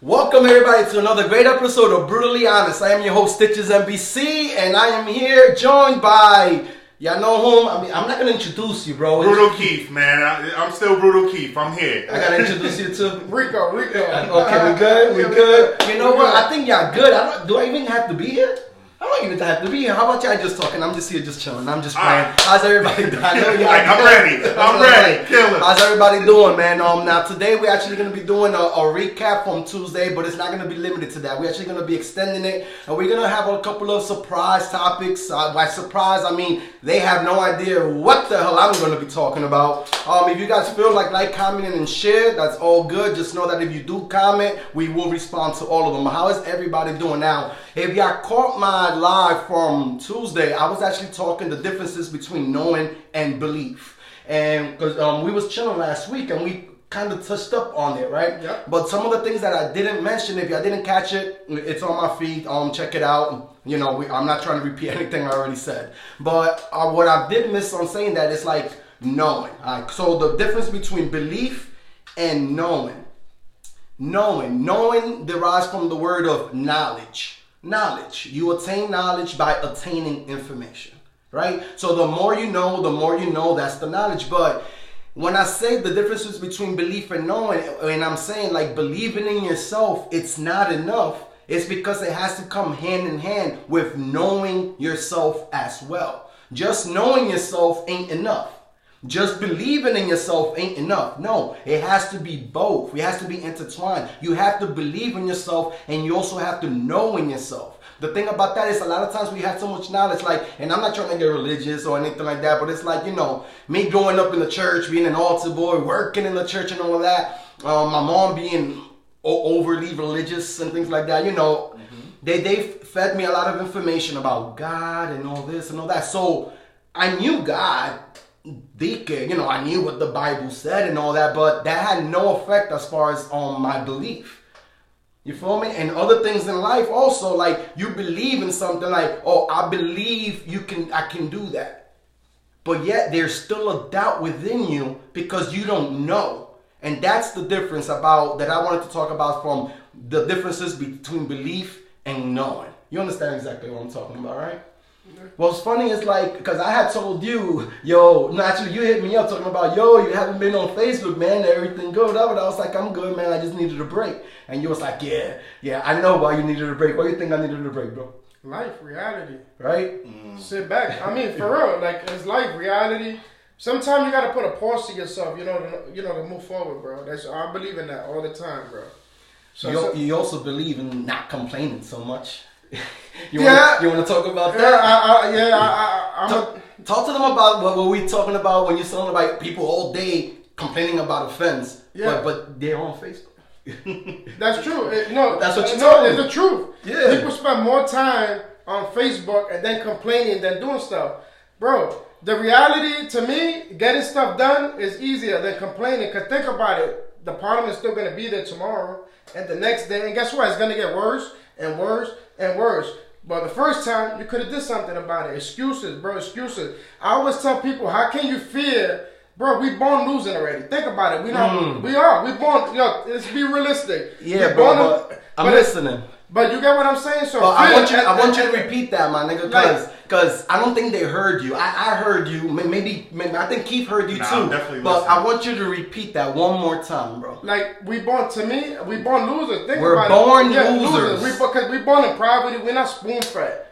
Welcome everybody to another great episode of Brutally Honest. I am your host Stitches NBC, and I am here joined by, y'all know whom? I mean, I'm not gonna introduce you, bro. Brutal Keith, man. I'm still Brutal Keith. I'm here. I gotta introduce you to Rico. Okay, we good. We good. You know what? I think y'all good. Do I even have to be here? I don't even have to be here. How about y'all just talking? I'm just here, just chilling. I'm just playing. Right. How's everybody doing? I know y'all. I'm ready. I'm ready. Kill it. How's everybody doing, man? Now today we're actually gonna be doing a recap from Tuesday, but it's not gonna be limited to that. We're actually gonna be extending it, and we're gonna have a couple of surprise topics. By surprise, I mean they have no idea what the hell I'm gonna be talking about. If you guys feel like commenting and share, that's all good. Just know that if you do comment, we will respond to all of them. How is everybody doing now? If y'all caught my live from Tuesday, I was actually talking the differences between knowing and belief. And because we was chilling last week and we kind of touched up on it, right? Yep. But some of the things that I didn't mention, if y'all didn't catch it, it's on my feed. Check it out. You know, I'm not trying to repeat anything I already said. But what I did miss on saying that is like knowing. So the difference between belief and knowing. Knowing derives from the word of knowledge. Knowledge. You attain knowledge by attaining information, right? So the more you know, that's the knowledge. But when I say the differences between belief and knowing, and I'm saying like believing in yourself, it's not enough. It's because it has to come hand in hand with knowing yourself as well. Just knowing yourself ain't enough. Just believing in yourself ain't enough. No, it has to be both. It has to be intertwined. You have to believe in yourself and you also have to know in yourself. The thing about that is a lot of times we have so much knowledge, like, and I'm not trying to get religious or anything like that, but it's like, you know, me growing up in the church, being an altar boy, working in the church and all of that, my mom being overly religious and things like that, you know, they fed me a lot of information about God and all this and all that. So I knew God. You know, I knew what the Bible said and all that, but that had no effect as far as my belief. You feel me? And other things in life also, like you believe in something like, oh, I believe I can do that. But yet there's still a doubt within you because you don't know. And that's the difference that I wanted to talk about, from the differences between belief and knowing. You understand exactly what I'm talking about, right? What's funny is like, because I had told you, actually you hit me up talking about, you haven't been on Facebook, man, everything good. But I was like, I'm good, man, I just needed a break. And you was like, yeah, I know why you needed a break. Why do you think I needed a break, bro? Life, reality. Right? Sit back. I mean, for real, like, it's life, reality. Sometimes you gotta put a pause to yourself, to move forward, bro. I believe in that all the time, bro. You also believe in not complaining so much. You want to talk about that? Talk to them about what we talking about when you're talking about people all day complaining about offense. Yeah. But they're on Facebook. That's true. That's what you told me. It's the truth. Yeah. People spend more time on Facebook and then complaining than doing stuff. Bro, the reality to me, getting stuff done is easier than complaining. Because think about it. The problem is still going to be there tomorrow and the next day. And guess what? It's going to get worse and worse and worse. But the first time, you could have did something about it. Excuses, bro, excuses. I always tell people, how can you fear? Bro, we born losing already. Think about it. We are. We born, let's be realistic. Yeah, bro, I'm listening. But you get what I'm saying? So I want you to repeat that, my nigga, because I don't think they heard you. I heard you. Maybe I think Keith heard you too. But I want you to repeat that one more time, bro. Like, we born losers. We're born losers. Because we born in poverty. We're not spoon-fed.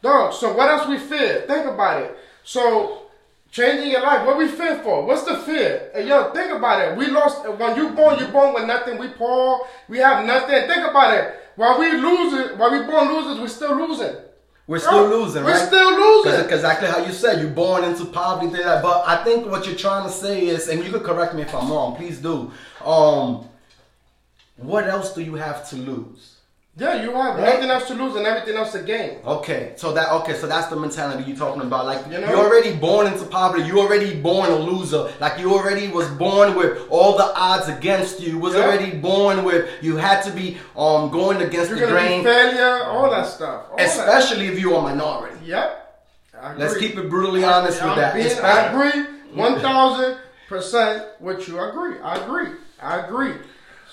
Dog, so what else we fear? Think about it. So, changing your life, what we fear for? What's the fear? Hey, think about it. We lost, when you're born with nothing. We poor, we have nothing. Think about it. While we born losers, we're still losing. We're still losing, right? We're still losing. Because exactly how you said, you're born into poverty, things like that. But I think what you're trying to say is, and you can correct me if I'm wrong, please do. What else do you have to lose? Yeah, you have nothing else to lose and everything else to gain. Okay, so that's the mentality you're talking about. Like, you're already born into poverty. You're already born a loser. Like, you already was born with all the odds against you. Was already born with, you had to be going against the grain. Be failure, all that stuff. Especially if you're a minority. Yep. I agree. Let's keep it brutally honest with that. I agree 1,000% with you. I agree.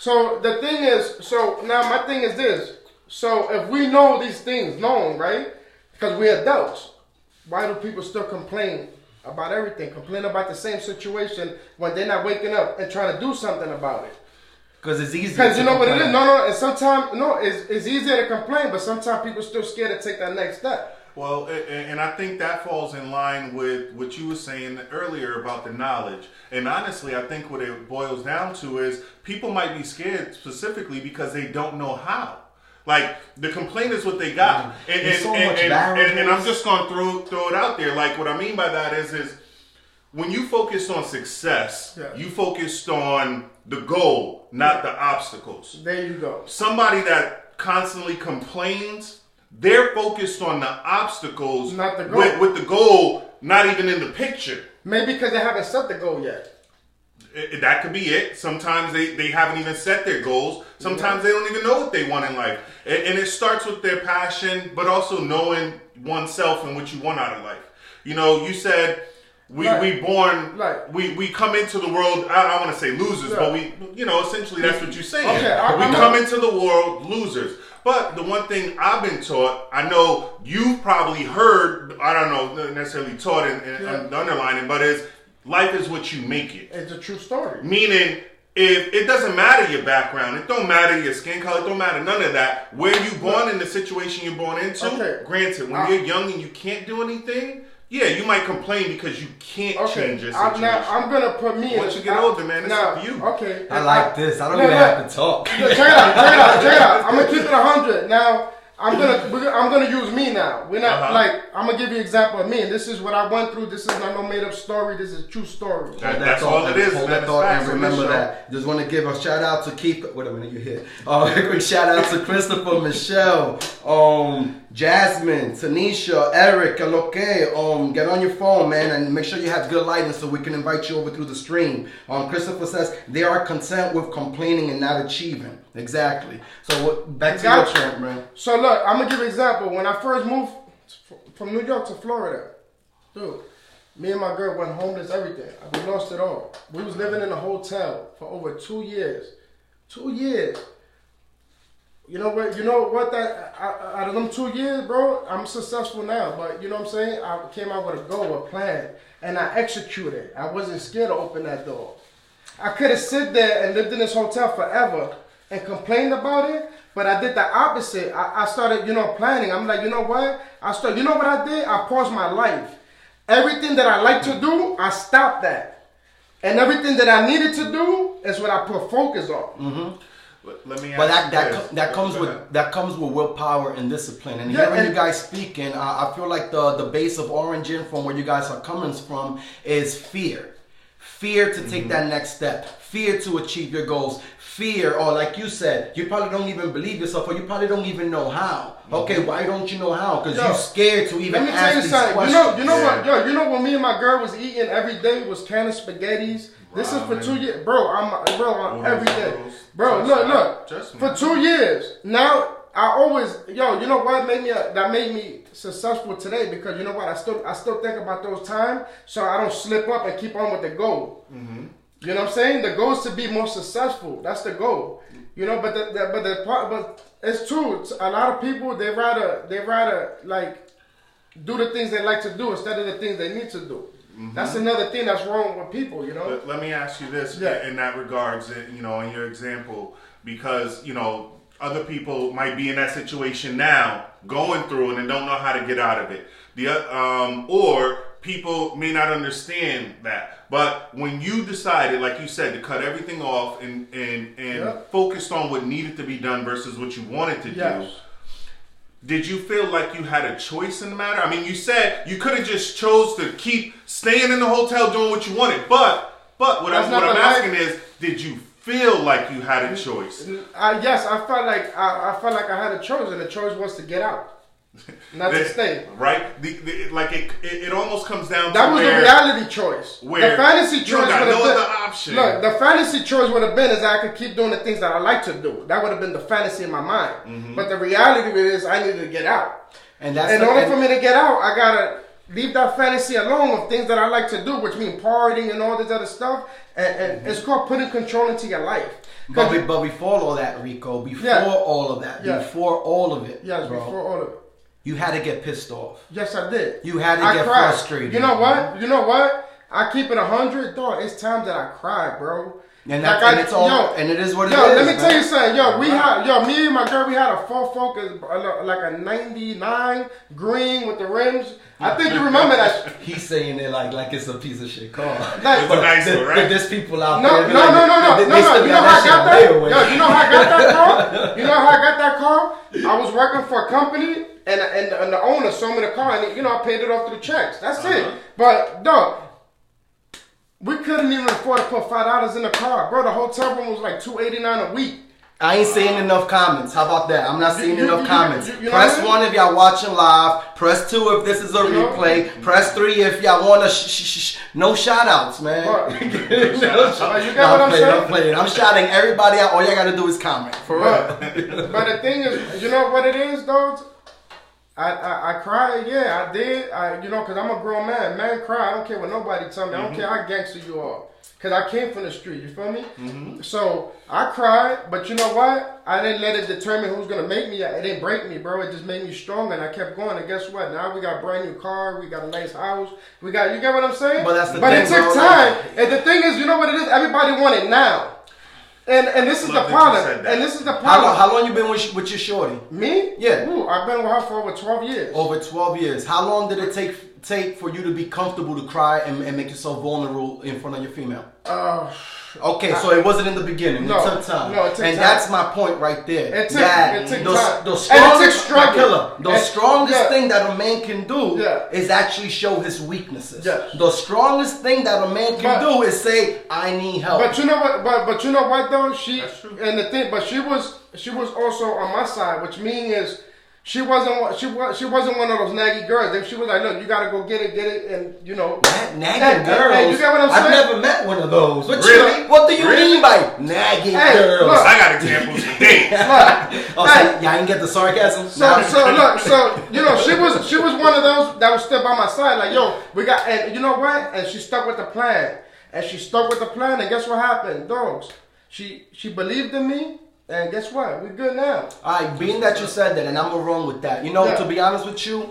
So the thing is, so now my thing is this. So if we know these things known, right? Because we're adults, why do people still complain about everything? Complain about the same situation when they're not waking up and trying to do something about it. Because it's easy. Because you know what it is? No, and sometimes, it's easier to complain, but sometimes people still scared to take that next step. Well, and I think that falls in line with what you were saying earlier about the knowledge. And honestly, I think what it boils down to is people might be scared specifically because they don't know how. Like, the complaint is what they got. And I'm just going to throw it out there. Like, what I mean by that is when you focused on success, you focused on the goal, not the obstacles. There you go. Somebody that constantly complains, they're focused on the obstacles, not the goal. With the goal not even in the picture. Maybe because they haven't set the goal yet. That could be it. Sometimes they haven't even set their goals. Sometimes they don't even know what they want in life. And it starts with their passion, but also knowing oneself and what you want out of life. You know, you said we come into the world, I want to say losers, but essentially that's what you're saying. Okay, we come into the world losers. But the one thing I've been taught, I know you've probably heard, I don't know necessarily taught and underlining, but is life is what you make it. It's a true story. Meaning, if it doesn't matter your background, it don't matter your skin color, it don't matter none of that. Where you born in the situation you're born into, granted, when you're young and you can't do anything, yeah, you might complain because you can't change your situation. Now, I'm going to put me Once you get older, man, it's up to you. Okay. I like this. I don't even have to talk. Check it out. I'm going to keep it 100. Now, I'm gonna use me now. We're not I'm gonna give you an example of me, and this is what I went through. This is not no made up story. This is a true story. That's all it is. Hold that thought and remember that. Just want to give a shout out to Keith. Wait a minute, you here? A quick shout out to Christopher, Michelle, Jasmine, Tanisha, Eric, Aloke. Get on your phone, man, and make sure you have good lighting so we can invite you over through the stream. Christopher says they are content with complaining and not achieving. Exactly. So back to your trend, man. So look, I'm gonna give you an example. When I first moved from New York to Florida, dude, me and my girl went homeless, everything. We lost it all. We was living in a hotel for over 2 years. 2 years. You know what? That out of them 2 years, bro, I'm successful now. But you know what I'm saying? I came out with a goal, a plan, and I executed. I wasn't scared to open that door. I could have sit there and lived in this hotel forever and complained about it, but I did the opposite. I started, planning. I'm like, you know what? You know what I did? I paused my life. Everything that I like to do, I stopped that. And everything that I needed to do is what I put focus on. Mm-hmm. Let me ask that comes with willpower and discipline. And hearing you guys speaking, I feel like the base of origin from where you guys are coming from is fear. Fear to take that next step. Fear to achieve your goals. Fear, or like you said, you probably don't even believe yourself, or you probably don't even know how. Okay, why don't you know how? Because you're scared to even ask these questions. You know what me and my girl was eating every day was can of spaghettis. This is for 2 years, bro. Every day, bro. Look. For 2 years now, I always, you know what that made me successful today, because you know what, I still think about those times, so I don't slip up and keep on with the goal. Mm-hmm. You know what I'm saying? The goal is to be more successful. That's the goal. But it's true. A lot of people they rather like do the things they like to do instead of the things they need to do. Mm-hmm. That's another thing that's wrong with people. Let me ask you this in that regards. In your example, because other people might be in that situation now, going through it and don't know how to get out of it. Or people may not understand that. But when you decided, like you said, to cut everything off and focused on what needed to be done versus what you wanted to do, did you feel like you had a choice in the matter? I mean, you said you could have just chose to keep staying in the hotel doing what you wanted. But what I'm asking is, did you feel like you had a choice? Yes, I felt like I had a choice, and the choice was to get out. Not to stay. Right? It almost comes down that to was the reality choice. Where the fantasy choice would have been the option. Look, the fantasy choice would have been is I could keep doing the things that I like to do. That would have been the fantasy in my mind. Mm-hmm. But the reality of it is I needed to get out. And in order for me to get out, I gotta leave that fantasy alone of things that I like to do, which mean partying and all this other stuff. And it's called putting control into your life. But before all that, Rico, all of that, before all of it, yes, bro, before all of it, you had to get pissed off. Yes, I did. You had to get frustrated. You know what? You know what? I keep it 100, dog. It's times that I cry, bro. And and it is what it is. Let me tell you something. Me and my girl, we had a Ford Focus, like a 99 green with the rims. I think you remember that. He's saying it like it's a piece of shit car. It's a nice one, right? There's people out there. No. You know how I got that? You know how I got that car? You know how I got that car? I was working for a company, and the owner sold me the car, and I paid it off through checks. That's it. But dog, we couldn't even afford to put $5 in the car, bro. The hotel room was like $289 a week. I ain't seeing enough comments. How about that? I'm not seeing enough comments. Press 1 if y'all watching live. Press 2 if this is a replay. Press 3 if y'all want to no shout outs, man. You get what I'm saying? I'm playing. I'm shouting everybody out. All y'all got to do is comment. For real. But the thing is, you know what it is, dogs? I cried, yeah, I did. Because I'm a grown man. Man cry. I don't care what nobody tell me. I don't care how gangster you are. Because I came from the street, you feel me? Mm-hmm. So I cried, but you know what? I didn't let it determine who's going to make me. It didn't break me, bro. It just made me stronger, and I kept going. And guess what? Now we got a brand new car. We got a nice house. You get what I'm saying? But that's the thing, it took time. And the thing is, you know what it is? Everybody want it now. And this is the problem. And this is the problem. How long you been with your shorty? Me? Yeah. Ooh, I've been with her for over 12 years. Over 12 years. How long did it take for you to be comfortable to cry and make yourself vulnerable in front of your female? Okay, so it wasn't in the beginning. No, it took time. No, it took time. And that's my point right there. It took time. The strongest thing that a man can do is actually show his weaknesses. Yeah. The strongest thing that a man can do is say, I need help. But you know what? But you know what though? That's true. And the thing, but she was also on my side, which means she wasn't one of those naggy girls. If she was like, look, you gotta go get it, and nagging girls. Hey, you get what I'm saying? I've never met one of those. What do you Really? mean by nagging girls? Look, I got examples for days. So y'all ain't get the sarcasm. She was one of those that was still by my side. Like, yo, we got, and you know what? And she stuck with the plan. And guess what happened, dogs? She believed in me. And guess what? We're good now. Alright, being that you said that, and I'm gonna run with that. To be honest with you,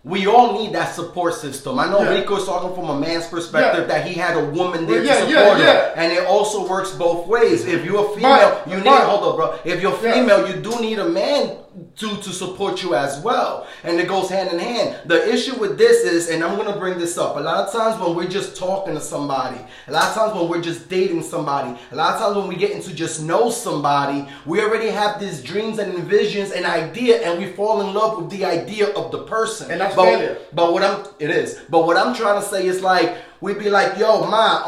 we all need that support system. I know Rico is talking from a man's perspective that he had a woman there to support him. And it also works both ways. If you're a female, hold up, bro. If you're female, you do need a man to support you as well. And it goes hand in hand. The issue with this is, and I'm going to bring this up, a lot of times when we're just talking to somebody, a lot of times when we're just dating somebody, a lot of times when we get into just know somebody, we already have these dreams and visions and idea, and we fall in love with the idea of the person. And that's failure. But what I'm trying to say is like, we'd be like, yo, ma,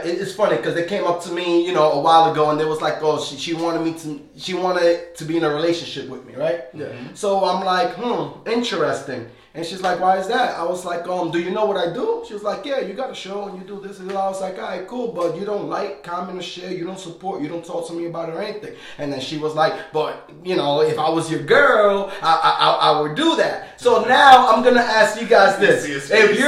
it's funny because they came up to me, a while ago, and they was like, oh, she wanted to be in a relationship with me, right? Yeah. So I'm like, interesting. And she's like, why is that? I was like, do you know what I do? She was like, yeah, you got a show and you do this. And I was like, all right, cool, but you don't like, comment, or share, you don't support, you don't talk to me about it or anything. And then she was like, but, if I was your girl, I would do that. So now I'm going to ask you guys this. If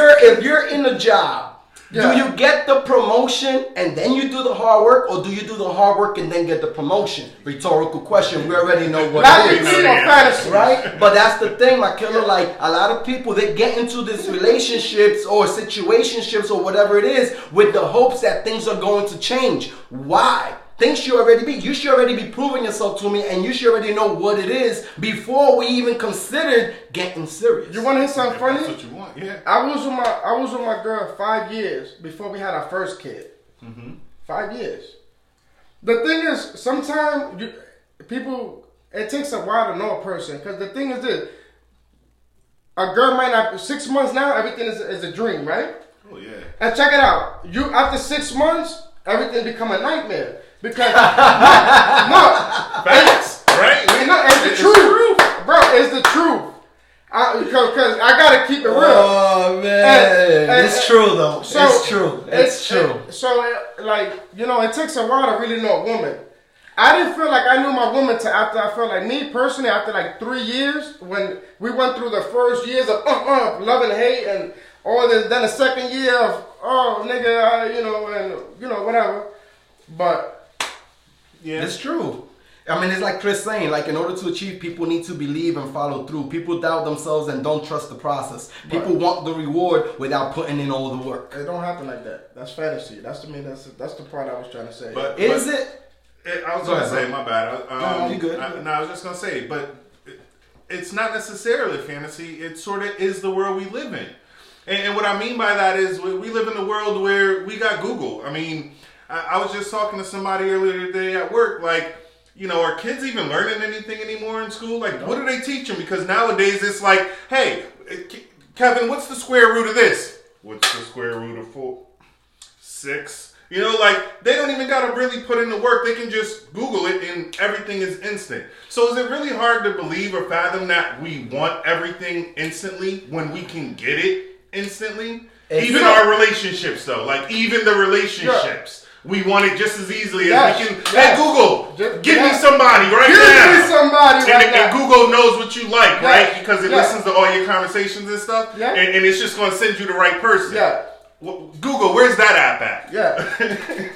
you're in a job, do you get the promotion and then you do the hard work, or do you do the hard work and then get the promotion? Rhetorical question. We already know what it is. Fantasy. Right? But that's the thing, my killer. Like, a lot of people, they get into these relationships or situationships or whatever it is with the hopes that things are going to change. Why? You should already be proving yourself to me, and you should already know what it is before we even considered getting serious. You want to hear something funny? That's what you want, yeah. I was with my girl 5 years before we had our first kid. Mm-hmm. 5 years. The thing is, sometimes it takes a while to know a person, because the thing is this: a girl might not. 6 months now, everything is a dream, right? Oh yeah. And check it out. After 6 months, everything become a nightmare. Because facts, right? It's the truth, bro. It's the truth. Because I gotta keep it real. Oh man, it's true though. It's true. So it takes a while to really know a woman. I didn't feel like I knew my woman till after I felt like me personally after like 3 years, when we went through the first years of love and hate and all this, then the second year of nigga, and whatever. But Yeah. It's true. I mean, it's like Chris saying, like, in order to achieve, people need to believe and follow through. People doubt themselves and don't trust the process. People want the reward without putting in all the work. It don't happen like that. That's fantasy. That's the part I was trying to say. I was going to say, my bad. No, you good. I was just going to say, but it's not necessarily fantasy. It sort of is the world we live in. And what I mean by that is we live in a world where we got Google. I mean, I was just talking to somebody earlier today at work, like, you know, are kids even learning anything anymore in school? Like, what do they teach them? Because nowadays it's like, hey, Kevin, what's the square root of this? What's the square root of 6? You know, like, they don't even got to really put in the work. They can just Google it and everything is instant. So is it really hard to believe or fathom that we want everything instantly when we can get it instantly? Even our relationships, though. Like, even the relationships. We want it just as easily as we can. Hey, Google, give me somebody right now. Give me somebody right now. And Google knows what you like, right? Because it listens to all your conversations and stuff. Yeah. And it's just going to send you the right person. Yeah. Google, where's that app at? Yeah.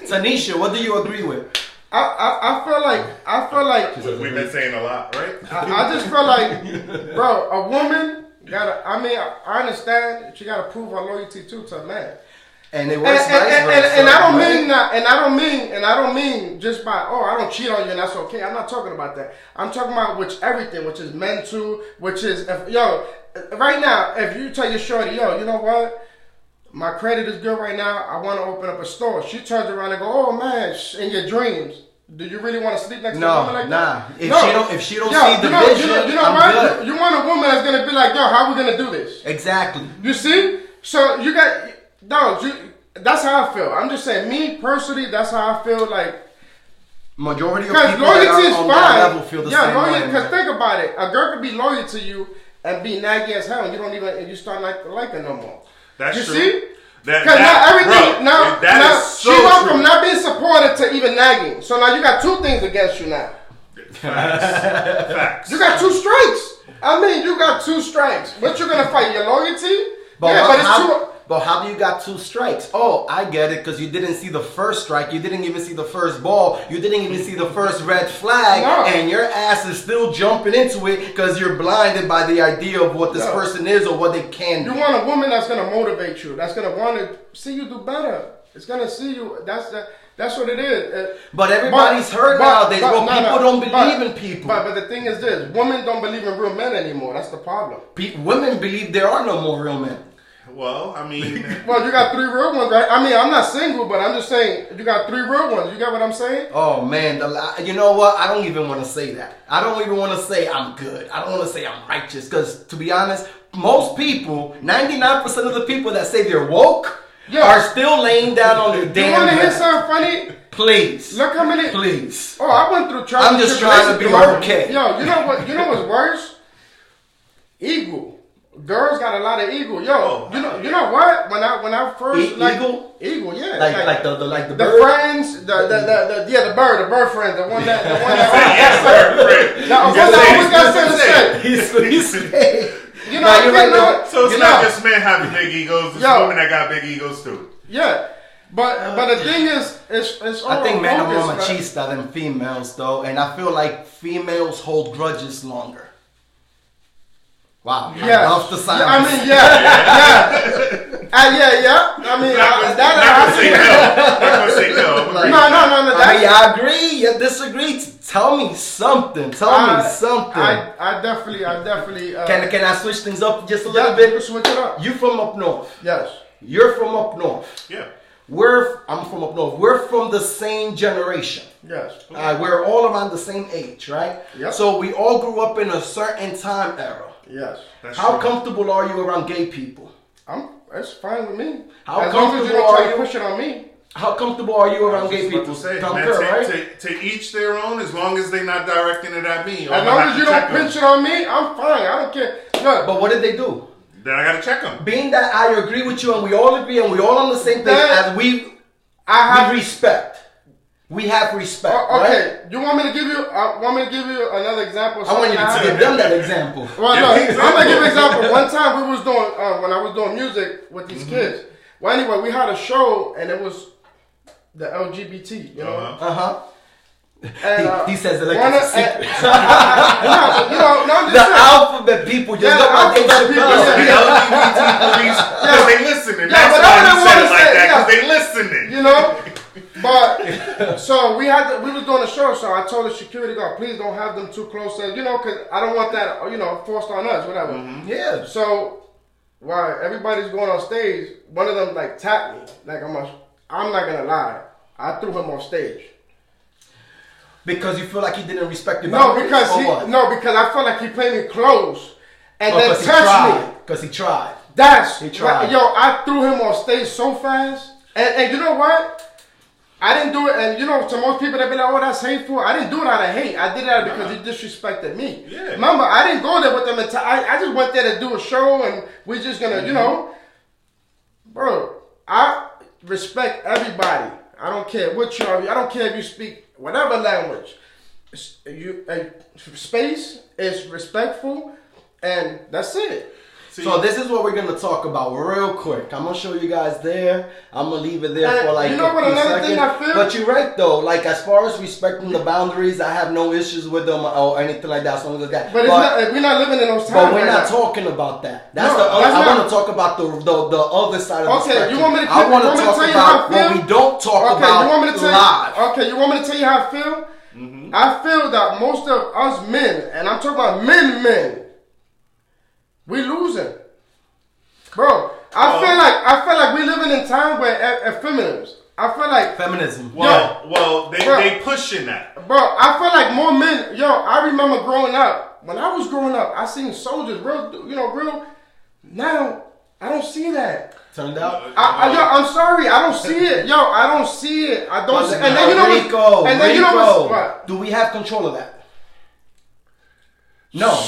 Tanisha, what do you agree with? I feel like we've been saying a lot, right? I just feel like, bro, a woman I understand she gotta prove her loyalty to a man. And it works and I don't mean just by I don't cheat on you and that's okay. I'm not talking about that. I'm talking about everything, which is mental, which is right now, if you tell your shorty, you know what? My credit is good right now. I want to open up a store. She turns around and go, oh man, in your dreams. Do you really want to sleep next to a woman like that? If she don't see the vision, you know what? You want a woman that's gonna be like, how are we gonna do this? Exactly. You see? So you got that's how I feel. I'm just saying, me personally, that's how I feel. Like majority of people that are on that level feel the same way. Because think about it, a girl could be loyal to you and be naggy as hell, and you start not liking no more. That's true. You see? Because now everything, she went from not being supported to even nagging. So now you got two things against you now. Facts. You got two strikes. I mean, you got two strikes. What you gonna fight? Your loyalty? But how do you got two strikes? Oh, I get it, because you didn't see the first strike. You didn't even see the first ball. You didn't even see the first red flag. No. And your ass is still jumping into it because you're blinded by the idea of what this person is or what they can do. You want a woman that's going to motivate you. That's going to want to see you do better. It's going to see you. That's what it is. But everybody's hurt nowadays. People don't believe in people. But the thing is this. Women don't believe in real men anymore. That's the problem. Women believe there are no more real men. Well, I mean... Well, you got 3 real ones, right? I mean, I'm not single, but I'm just saying, you got 3 real ones. You got what I'm saying? Oh, man. You know what? I don't even want to say that. I don't even want to say I'm good. I don't want to say I'm righteous. Because, to be honest, most people, 99% of the people that say they're woke are still laying down on their damn You want to hear something funny? Please. Look how many... Please. Oh, I went through trouble. I'm just trying to be okay. Yo, you know what's worse? Ego. Girls got a lot of ego, you know what? When I first eagle, yeah, like the the bird friends, the bird friend, the one that bird friend. I always gotta say he's you know, you're right. So it's not just men having big egos; it's women that got big egos too. Yeah. But the thing is, it's all I think men are more machista than females, though, and I feel like females hold grudges longer. Wow. Yeah. Off the side. I mean, yeah. I mean, No. I agree. You disagree. Tell me something. I definitely. Can I switch things up just a little bit? Switch it up. You from up north? Yes. You're from up north. Yeah. I'm from up north. We're from the same generation. Yes. We're all around the same age, right? Yep. So we all grew up in a certain time era. Yes. How comfortable are you around gay people? It's fine with me. How comfortable are you? Push it on me. How comfortable are you around gay people? To each their own, as long as they're not directing it at me. As long as you don't pinch it on me, I'm fine. I don't care. Look, but what did they do? Then I gotta check them. Being that I agree with you and we all agree and we all on the same page, as we respect. We have respect. Okay, right? You want me to give you? Another example? I want you to give them that example. Well, no, I'm gonna give an example. One time we was doing when I was doing music with these kids. Well, anyway, we had a show and it was the LGBT. You know. And, he says it like it's a secret. I'm The just saying. alphabet people just go by alphabet people, The LGBT police, because they listening. Yeah, That's but why I he don't said wanna it like say- that, yeah. because they listening. You know? But, so we was doing a show, so I told the security guard, please don't have them too close, because I don't want that, forced on us, whatever. Mm-hmm. Yeah. So, while everybody's going on stage, one of them, tapped me. I'm not going to lie. I threw him off stage. Because you feel like he didn't respect your No, boundaries? because or what? because I felt like he played me close and Oh, then 'cause he touched tried. me. Because he tried. He tried. Yo, I threw him on stage so fast. And you know what? I didn't do it. And to most people, they be like, oh, that's hateful. I didn't do it out of hate. I did it because he disrespected me. Yeah. Remember, I didn't go there with them. I just went there to do a show and we're just going to, Bro, I respect everybody. I don't care what you are. I don't care if you speak whatever language. Space is respectful, and that's it. So this is what we're going to talk about real quick. I'm going to show you guys there. I'm going to leave it there for what a few another seconds. thing I feel? But you're right though. As far as respecting the boundaries, I have no issues with them or anything like that. As long as that. But we're not living in those times. But we're right not now. talking about that. No, I want to talk about the other side of the Okay, spectrum. you want me to I want to tell talk you how about I feel? what we don't talk Okay, about you want me to tell live. you? Okay, you want me to tell you how I feel? Mm-hmm. I feel that most of us men, and I'm talking about men, we losing. Bro, I feel like we living in time where feminism. I feel like Feminism. Well, Bro. they pushing that. Bro, I feel like more men. Yo, I remember growing up. When I was growing up, I seen soldiers, real. Now I don't see that. Turned out. I'm sorry, I don't see it. Yo, I don't see it. I don't see. And then Rico, and then Rico, what? do we have control of that? No.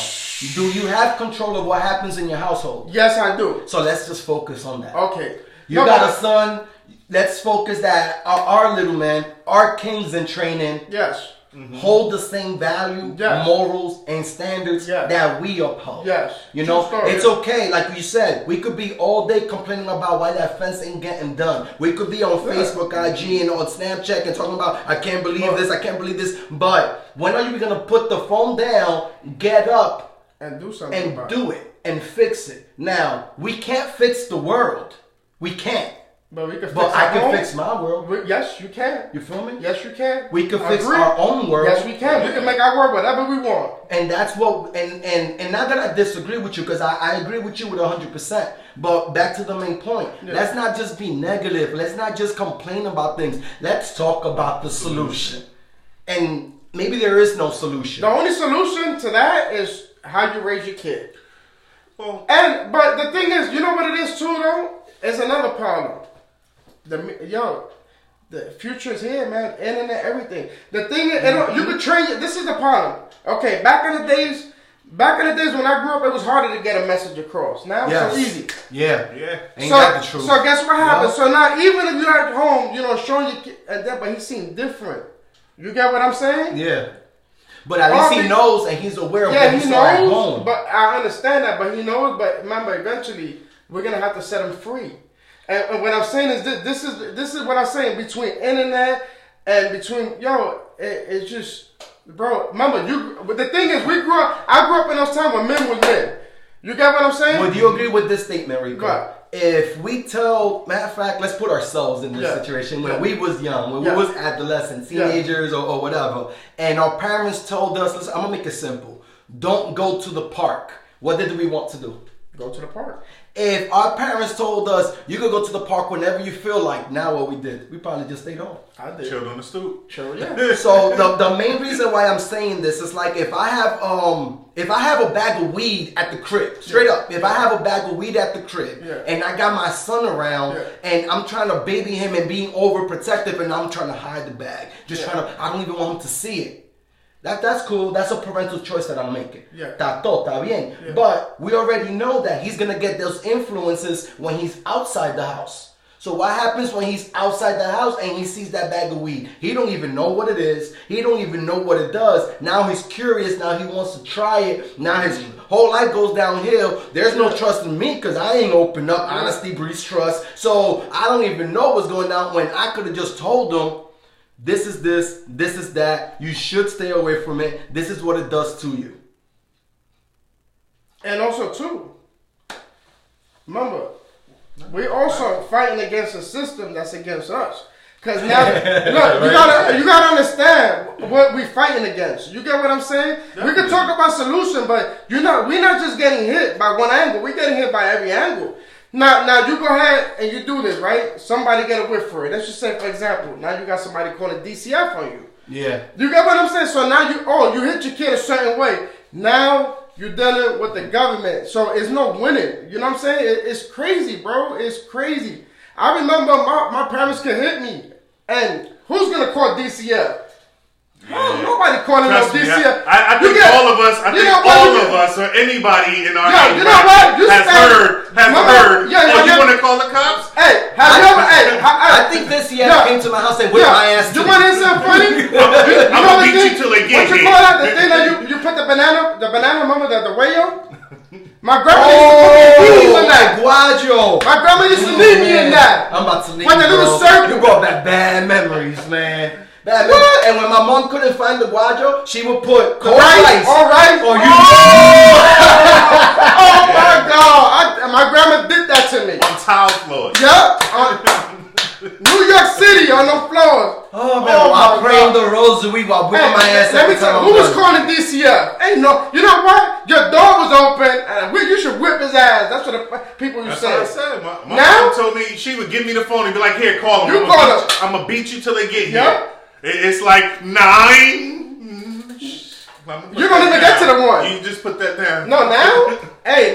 Do you have control of what happens in your household? Yes, I do. So let's just focus on that. Okay. You got a son. Let's focus that our little man, our kings in training, Yes. hold the same value, Yes. morals, and standards Yes. that we uphold. Yes. You know, True story. it's okay. Like you said, we could be all day complaining about why that fence ain't getting done. We could be on Facebook, IG, and on Snapchat and talking about, I can't believe this, I can't believe this. But when are you going to put the phone down, get up, And do something and about do it and fix it? Now, we can't fix the world. We can't. But we can fix But I our can own. fix my world. Yes, you can. You feel me? Yes, you can. We can fix Agree. our own world. Yes, we can. We can make our world whatever we want. And that's what, and not that I disagree with you, because I agree with you with 100%. But back to the main point. Yeah. Let's not just be negative. Let's not just complain about things. Let's talk about the solution. And maybe there is no solution. The only solution to that is how you raise your kid. Well, But the thing is, you know what it is too though? It's another problem. The future is here, man. Internet, everything. The thing is, you could train. This is the problem. Okay, back in the days when I grew up, it was harder to get a message across. Now it's so easy. Yeah. Ain't So, that the truth? so guess what happens? Yeah. So now even if you're at home, showing your kid and that, but he seems different. You get what I'm saying? Yeah. But at least he knows and he's aware of Yeah, what he he saw at knows. home. But I understand that. But he knows. But remember, eventually we're gonna have to set him free. And what I'm saying is this is what I'm saying between internet and between it's just, bro. Remember, but the thing is, I grew up in those times when men was men. You get what I'm saying? Would you agree with this statement, Rico? Right. If we matter of fact, let's put ourselves in this situation when we was young, when we was adolescents, teenagers, or whatever, and our parents told us, listen, I'm gonna make it simple. Don't go to the park. What did we want to do? Go to the park. If our parents told us you could go to the park whenever you feel like, now what we did, we probably just stayed home. I did. chilled on the stoop. Chill, yeah. So the main reason why I'm saying this is like if I have a bag of weed at the crib, straight up, if I have a bag of weed at the crib and I got my son around and I'm trying to baby him and being overprotective and I'm trying to hide the bag, I don't even want him to see it. That's cool. That's a parental choice that I'm making. Está bien. But we already know that he's going to get those influences when he's outside the house. So what happens when he's outside the house and he sees that bag of weed? He don't even know what it is. He don't even know what it does. Now he's curious. Now he wants to try it. Now his whole life goes downhill. There's no trust in me because I ain't open up. Honesty breeds trust. So I don't even know what's going on when I could have just told him, This is this. This is that. You should stay away from it. This is what it does to you. And also, too, remember, we're also fighting against a system that's against us. Because now, look, you gotta understand what we're fighting against. You get what I'm saying? Definitely. We can talk about solution, but we're not just getting hit by one angle. We're getting hit by every angle. Now you go ahead and you do this, right? Somebody get a whip for it. Let's just say, for example, now you got somebody calling DCF on you. Yeah. You get what I'm saying? So now you hit your kid a certain way. Now you're dealing with the government. So it's no winning. You know what I'm saying? It's crazy, bro. It's crazy. I remember my parents could hit me. And who's going to call DCF? Oh, nobody calling up DCF. I think all of us or anybody in our age has heard. You want to call the cops? Hey, have you ever? I think this year came to my house and whipped my ass. You want to hear something funny? I'm gonna beat you till they get here. What you call that? The thing that you put the banana, remember the whale? My grandma used to put me in that. Guaggio. My grandma used to leave me in that. I'm about to leave you, the little circle. You brought back bad memories, man. Bad memories. And when my mom couldn't find the guaggio, she would put cold rice. All right. Or you. Oh my God. My grandma did that to me. On tile floors. Yep. New York City on the floors. Oh man, I'm praying the rosary while whipping my ass. Let me tell you, who was calling DCF? Ain't no, you know what? Your door was open, and you should whip his ass. That's what the people you say. That's what I said. My mom told me she would give me the phone and be like, "Here, call him. You call him. I'm gonna beat you till they get here." It's like 9. You don't even get to the one. You just put that down. No, now,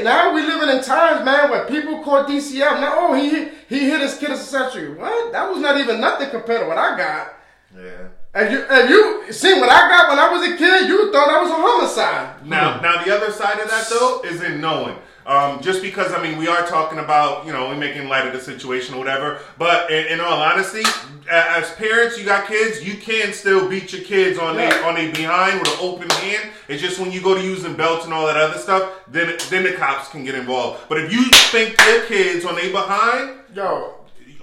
now we living in times, man, where people call DCF. Now, he hit his kid as a century. What? That was not even nothing compared to what I got. Yeah. If you seen what I got when I was a kid, you thought I was a homicide. Now the other side of that though is in knowing. Just because, I mean, we are talking about, we're making light of the situation or whatever, but in all honesty, as parents, you got kids, you can still beat your kids on their behind with an open hand. It's just when you go to using belts and all that other stuff, then the cops can get involved. But if you spank their kids on their behind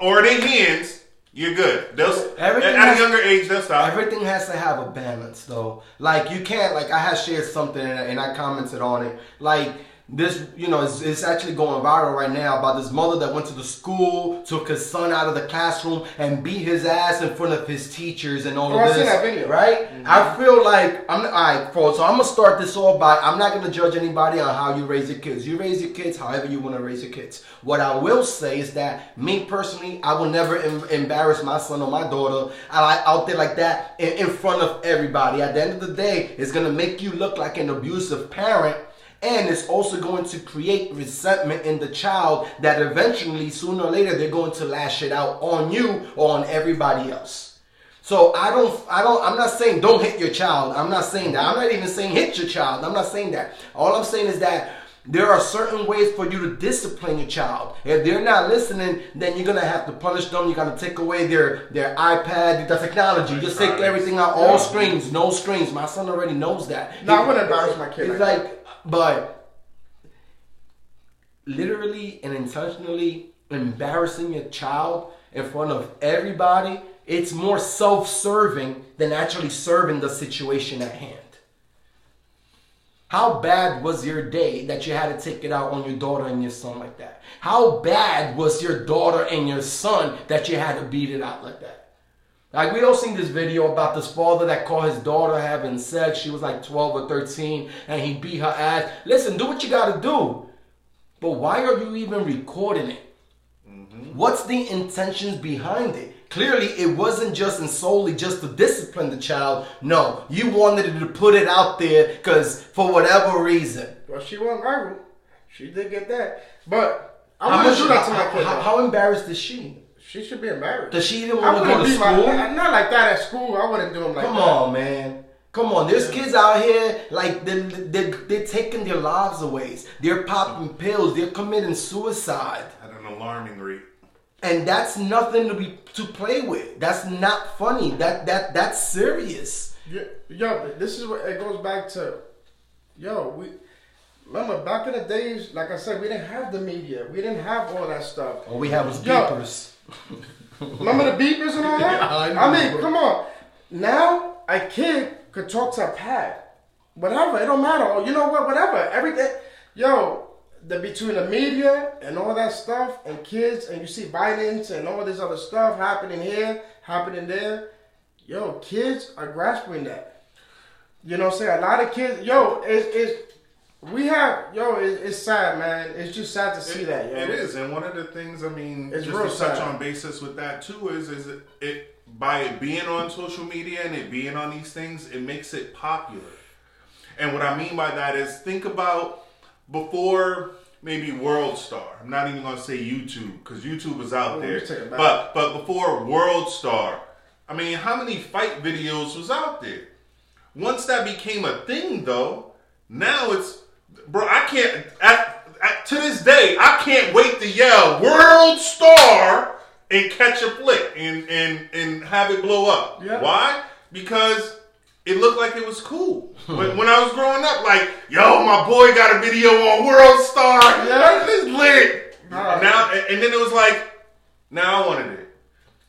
or their hands, you're good. At a younger age, they'll stop. Everything has to have a balance, though. Like, you can't, like, I had shared something and I commented on it. Like, this, it's actually going viral right now about this mother that went to the school, took his son out of the classroom, and beat his ass in front of his teachers and all of this. I seen that video. Right? Mm-hmm. I feel like, so I'm going to start this all by, I'm not going to judge anybody on how you raise your kids. You raise your kids however you want to raise your kids. What I will say is that, me personally, I will never embarrass my son or my daughter out there like that in front of everybody. At the end of the day, it's going to make you look like an abusive parent. And it's also going to create resentment in the child that eventually, sooner or later, they're going to lash it out on you or on everybody else. So I'm not saying don't hit your child. I'm not saying that. I'm not even saying hit your child. I'm not saying that. All I'm saying is that there are certain ways for you to discipline your child. If they're not listening, then you're going to have to punish them. You're going to take away their iPad, the technology. Just take everything out, all screens, no screens. My son already knows that. No, I wouldn't embarrass my kid. It's like, but literally and intentionally embarrassing your child in front of everybody, it's more self-serving than actually serving the situation at hand. How bad was your day that you had to take it out on your daughter and your son like that? How bad was your daughter and your son that you had to beat it out like that? Like, we all seen this video about this father that caught his daughter having sex. She was like 12 or 13, and he beat her ass. Listen, do what you got to do. But why are you even recording it? Mm-hmm. What's the intentions behind it? Clearly, it wasn't just and solely just to discipline the child. No, you wanted to put it out there because for whatever reason. Well, she went viral. She did get that. But I wouldn't do that to my kid. How embarrassed is she? She should be embarrassed. Does she even want to go to school? Not like that at school. I wouldn't do them like that. Come on, man. Come on. There's kids out here, like, they're taking their lives away. They're popping pills. They're committing suicide. At an alarming rate. And that's nothing to play with. That's not funny. That's serious. Yo, this is what it goes back to. Remember, back in the days, like I said, we didn't have the media. We didn't have all that stuff. All we had was beepers. Remember the beepers and all that? I mean, come on. Now a kid could talk to a pad. Whatever, it don't matter. Oh, you know what? Whatever. Everything. Yo, between the media and all that stuff and kids, and you see violence and all this other stuff happening here, happening there. Yo, kids are grasping that. You know what I'm saying? A lot of kids. Yo, it's sad, man. It's just sad to see that. Yo. It is, and one of the things, I mean, it's just to touch on basis with that too is it by it being on social media and it being on these things, it makes it popular. And what I mean by that is, think about before maybe World Star. I'm not even gonna say YouTube because YouTube was out there, but before World Star, I mean, how many fight videos was out there? Once that became a thing, though, now it's, bro, I can't, to this day, I can't wait to yell World Star and catch a flick and have it blow up. Yeah. Why? Because it looked like it was cool. When I was growing up, like, yo, my boy got a video on World Star. Yeah. This is lit. Now, and then it was like, now I wanted it.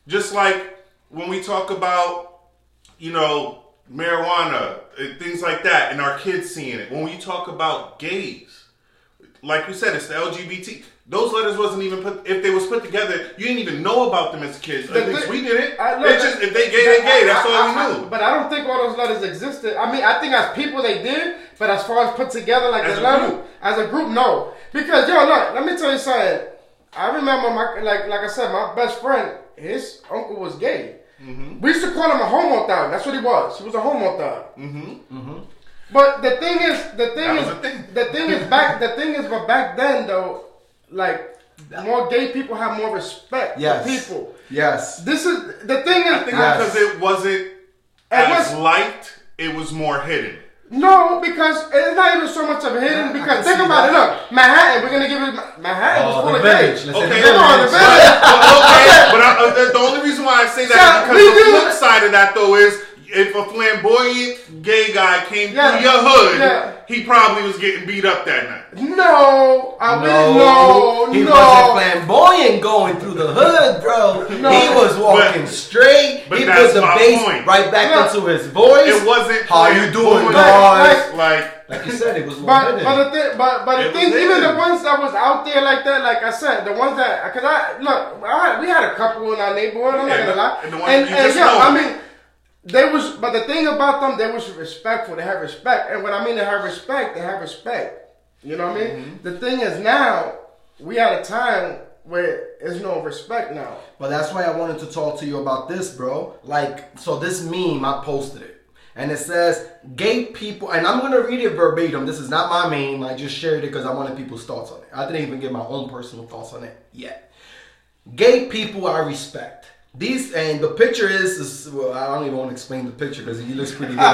Just like when we talk about, you know, marijuana, things like that, and our kids seeing it. When we talk about gays, like we said, it's the LGBT. Those letters wasn't even put, if they was put together, you didn't even know about them as kids. At least we didn't. It's just, if they gay, they gay. That's all we knew. But I don't think all those letters existed. I mean, I think as people they did, but as far as put together like as a group, no. Because, yo, look, let me tell you something. I remember, like I said, my best friend, his uncle was gay. Mm-hmm. We used to call him a homo thug. That's what he was. He was a homo thug. Mm-hmm. Mm-hmm. But the thing is, but back then though, like more gay people have more respect for people. Yes. This is the thing is, I think because it wasn't as liked, it was more hidden. No, because it's not even so much of a hidden. Because think about it. Look, Manhattan. We're gonna give it Manhattan. Was full of gays. Okay, come on, the village. Okay, but the only reason why I say that is because the flip side of that though is, if a flamboyant gay guy came through your hood, he probably was getting beat up that night. No, he wasn't flamboyant going through the hood, bro. No. He was walking straight. He put the bass right back into his voice. It wasn't. How you doing, guys? Like you said, it was more hidden. But the thing, even the ones that was out there like that, like I said, the ones that, we had a couple in our neighborhood. I'm not gonna lie. I mean. But the thing about them, they was respectful. They had respect, and when I mean they have respect, they have respect. You know what I mean? Mm-hmm. The thing is now we at a time where there's no respect now. But that's why I wanted to talk to you about this, bro. Like, so this meme, I posted it, and it says gay people, and I'm gonna read it verbatim. This is not my meme. I just shared it because I wanted people's thoughts on it. I didn't even give my own personal thoughts on it yet. Gay people I respect. These, and the picture is well, I don't even want to explain the picture because he looks pretty good too.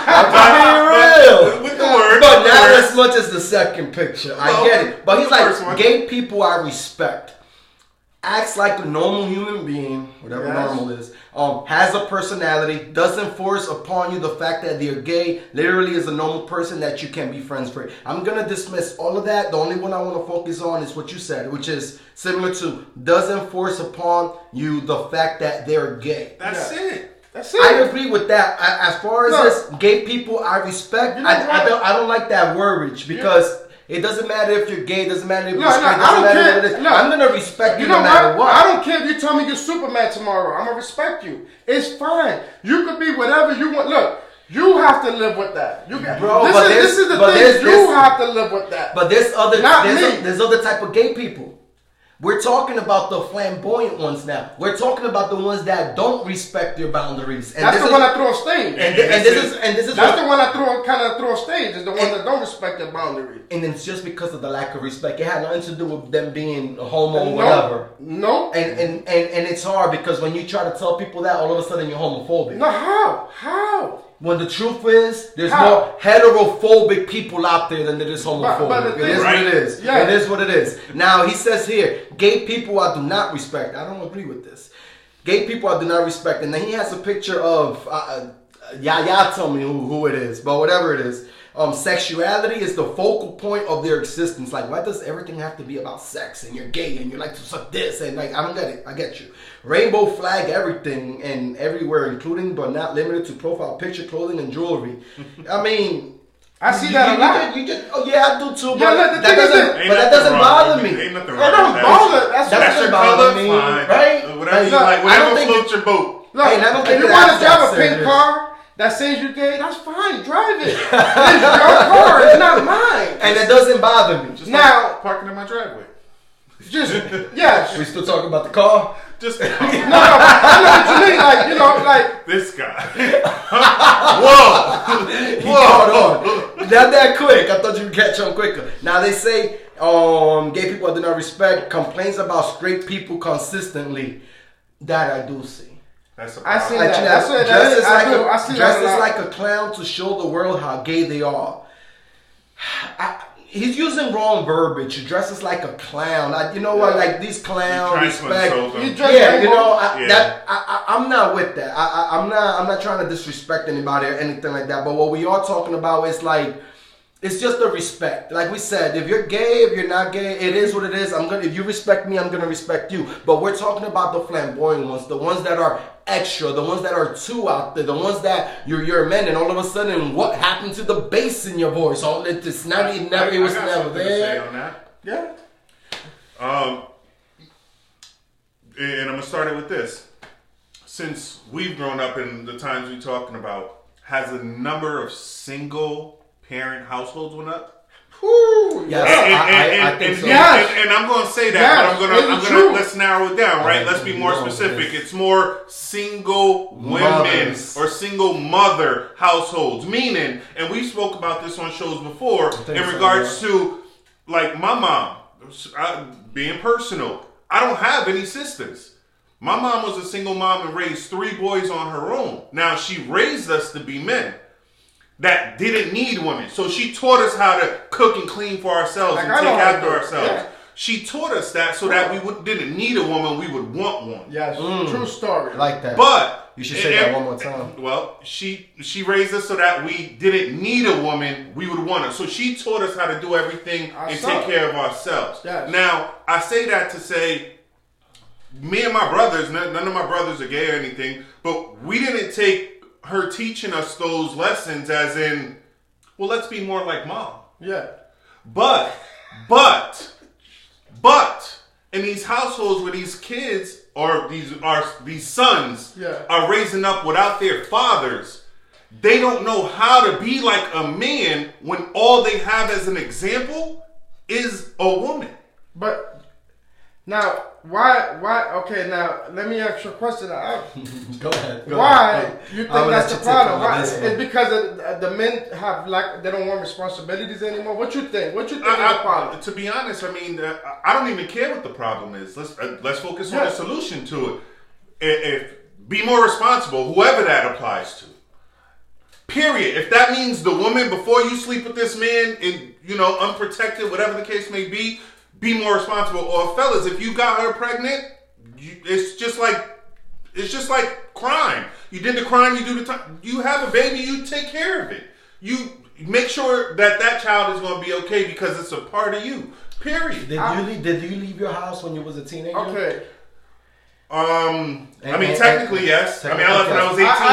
I'm being real. With the word. But not as much as the second picture. I get it. But he's like, gay people I respect. Acts like a normal human being, whatever normal is, has a personality, doesn't force upon you the fact that they're gay, literally is a normal person that you can be friends with. I'm going to dismiss all of that. The only one I want to focus on is what you said, which is similar to doesn't force upon you the fact that they're gay. That's it. That's it. I agree with that. As far as this, gay people I respect, I don't like that wordage because... It doesn't matter if you're gay. It doesn't matter if you're straight. It doesn't matter what it is. I'm going to respect you no matter what. I don't care if you tell me you're Superman tomorrow. I'm going to respect you. It's fine. You could be whatever you want. Look, you have to live with that. You can, bro, this is the thing. You have to live with that. But there's other type of gay people. We're talking about the flamboyant ones now. We're talking about the ones that don't respect your boundaries. And that's the one that throw a stage. And this is that's the one that throw a stage. Is the one that don't respect your boundaries. And it's just because of the lack of respect. It had nothing to do with them being a homo or whatever. No. And it's hard because when you try to tell people that, all of a sudden you're homophobic. No, how? When the truth is, there's more heterophobic people out there than there is homophobic. It is what it is. Yeah. It is what it is. Now, he says here, gay people I do not respect. I don't agree with this. Gay people I do not respect. And then he has a picture of y'all tell me who it is, but whatever it is. Sexuality is the focal point of their existence. Like, why does everything have to be about sex? And you're gay and you like to suck this and like, I don't get it. I get you. Rainbow flag everything and everywhere, including but not limited to profile picture, clothing, and jewelry. I mean, I see that a lot. I do too. But Yeah, that doesn't bother me. Ain't nothing It wrong don't with bother. that. That's your bother color, me, fine. right? Whatever you Like, like, I whatever don't think floats your boat. Look, Hey, and I don't if think you that's want to drive a serious. pink car that says you're gay, that's fine. Drive it. It's your car. It's not mine. And it doesn't bother me. Just Now- like parking in my driveway. Just yes. We still talking about the car? Just No, I know what you mean. Like, you know, like this guy. Whoa. Hold on. Not that quick. I thought you would catch on quicker. Now they say gay people I do not respect complaints about straight people consistently. That I do see. That's a I see problem. that. Dresses like a clown to show the world how gay they are. He's using wrong verbiage. Dresses like a clown. You know what? Like these clowns respect. Yeah, you know. I'm not with that. I'm not trying to disrespect anybody or anything like that. But what we are talking about is like, it's just the respect. Like we said, if you're gay, if you're not gay, it is what it is. If you respect me, I'm gonna respect you. But we're talking about the flamboyant ones, the ones that are extra, the ones that are too out there, the ones that you're a man, and all of a sudden, what happened to the bass in your voice? It was never there. On that. yeah. And I'm gonna start it with this. Since we've grown up in the times we're talking about, has the number of single parent households went up? Yes, I think so. And I'm going to say that, but I'm going to let's narrow it down, right? Let's be more specific. It's more single women or single mother households, meaning, and we spoke about this on shows before in regards to, like my mom, being personal. I don't have any sisters. My mom was a single mom and raised 3 boys on her own. Now she raised us to be men that didn't need women. So she taught us how to cook and clean for ourselves and take after ourselves. Yeah. She taught us that so that we didn't need a woman, we would want one. Yes, true story. Like that. But you should say that one more time. Well, she raised us so that we didn't need a woman, we would want her. So she taught us how to do everything and take care of ourselves. Yes. Now, I say that to say, me and my brothers, none of my brothers are gay or anything, but we didn't take her teaching us those lessons as in, well, let's be more like mom. Yeah. But in these households where these kids or these sons are raising up without their fathers, they don't know how to be like a man when all they have as an example is a woman. But now, why? Okay, now let me ask you a question. Go ahead. Why you think that's the problem? Why? It's because the men have they don't want responsibilities anymore. What you think? What you think is the problem? To be honest, I mean, I don't even care what the problem is. Let's focus on the solution to it. Be more responsible, whoever that applies to. Period. If that means the woman before you sleep with this man and unprotected, whatever the case may be more responsible. Or fellas, if you got her pregnant, it's just like crime. You did the crime, you do the time. You have a baby, you take care of it. You make sure that child is going to be okay because it's a part of you. Period. Did you leave your house when you was a teenager? Okay. I mean, technically, yes. I mean, I left when I was 18. I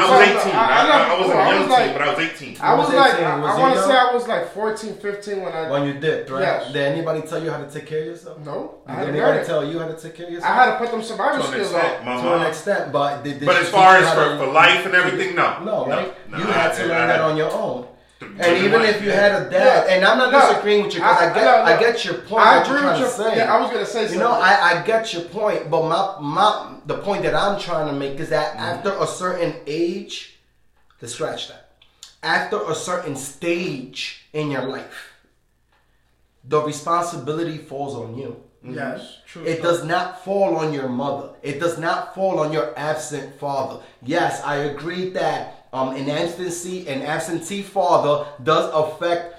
was 18. I wasn't a young teen, but I was 18. I was like, I want to say I was like 14, 15 when you dipped, right? Yes. Did anybody tell you how to take care of yourself? No. Did anybody tell you how to take care of yourself? I had to put them survival skills on. To an extent, but as far as for life and everything, no. No, right? You had to learn that on your own. And even if you had a dad, and I'm not disagreeing with you because I get your point. I agree with you. Yeah, I was gonna say something. You know, I get your point, but the point that I'm trying to make is that after a certain age, let's scratch that. After a certain stage in your life, the responsibility falls on you. Yes, true. It does not fall on your mother. It does not fall on your absent father. Yes, I agree that an absentee father does affect